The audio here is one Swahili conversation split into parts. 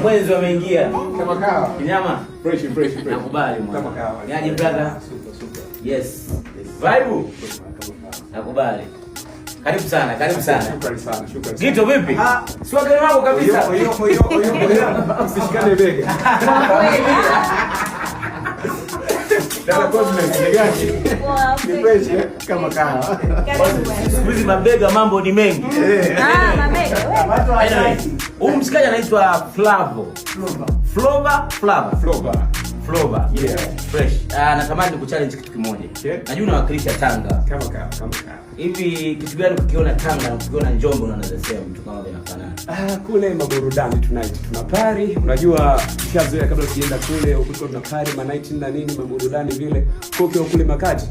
Mwezi umeingia. Kama kawa. Kinyama. Fresh. Nakubali mwana. Kama kawa. Yaani brother. Super. Yes. Vibe. Nakubali. Karibu sana. Shukrani sana. Gito vipi? Si wageni wako kabisa. Oyo. Usishikane bega. Dala Cosmetics ni gani? Ni fresh kama kawa. Hizi mabega mambo ni mengi. Mabega. Anyway, huyu msikaji anaitwa Flova. Yeah. Fresh. Natamani nikuchallenge kitu kimoja. Okay. Najua unawakilisha Tanga. Kama kawa. Hivi kitu gani ukiona Tanga na ukiona Njombe unaweza sema mtu kama vinafanana? Kule maburudani tonight tuna party. Unajua kishazoea kabla ukienda kule ukuta tuna party ma night na nini maburudani vile. Koke kule makati.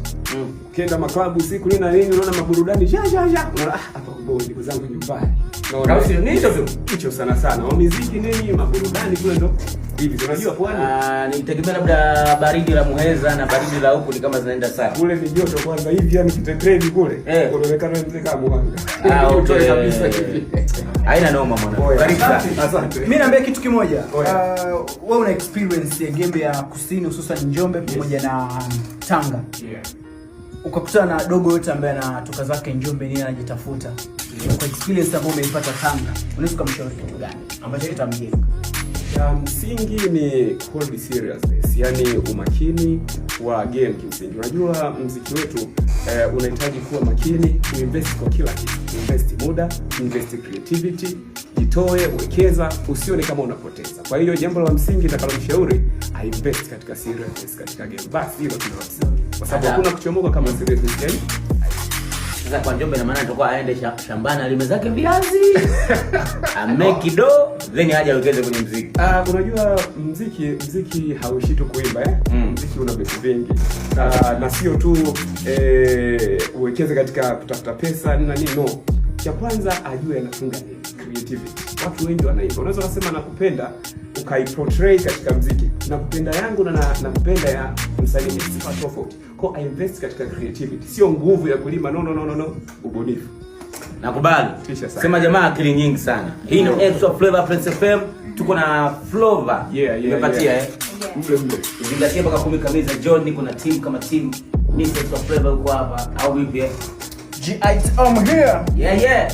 Ukienda maklabu usiku nini na nini unaona maburudani unaona hapa kubodi kwa zangu nyumbani. Kausi ni hicho sana. Wa muziki nini maburudani kule ndo hivi. Unajua pwani nitegemea labda baridi la Muheza na baridi la huku ni kama zinaenda sawa. Kule ni joto kwanza hivi yani kitetredi kule. Unaonekana mzee kama mwanga. Okay. Kabisa hivi. Haina noma mwana. Karibu sana. Asante. Mimi naambia kitu kimoja. Wewe una experience ya Gembe ya Kusini hususan Njombe pamoja na Tanga. Yeah. Ukakutana na dogo yote ambaye anatoka zake Njombe nini anajitafuta. Kwa experience ambayo umeipata Tanga, unaweza kumshauri kitu gani ambacho kitamjenga? Ya msingi ni hold seriousness, yani umakini wa game kimsingi. Unajua muziki wetu unahitaji kuwa makini, kuinvest kwa kila kitu. Invest muda, invest creativity, jitoe, wekeza, usione kama unapoteza. Kwa hiyo jambo la msingi nitakalomshauri, invest katika seriousness katika game. Basi hilo tunalosema. Kwa sababu hakuna kuchomoka kama seriousness yani. Sasa kwa Njombe na maana tutakuwa aende shambani alime zake viazi. Ameki do then aje awekeze kwenye muziki. Unajua muziki hauishi tu kuimba Muziki una vitu vingi. Na sio tu uwekeze katika kutafuta pesa na nini no. Cha kwanza ajue anatunga creativity. Watu wengi wanaimba. Unaweza kusema nakupenda ukaiportray katika muziki. Nakupenda yangu na nakupenda ya msanii ni sifa tofauti. Kwa invest katika creativity. Sio nguvu ya kulima no. Ubunifu. Nakubali. Sema jamaa akili nyingi sana. Hii ni Extra Flavor Prince FM. Tuko na Flova. Nimepatia Mle. Zingatia mpaka 10 kamili za John, niko na team kama team. Mimi Extra Flavor uko hapa au vipi? I'm here. Yeah.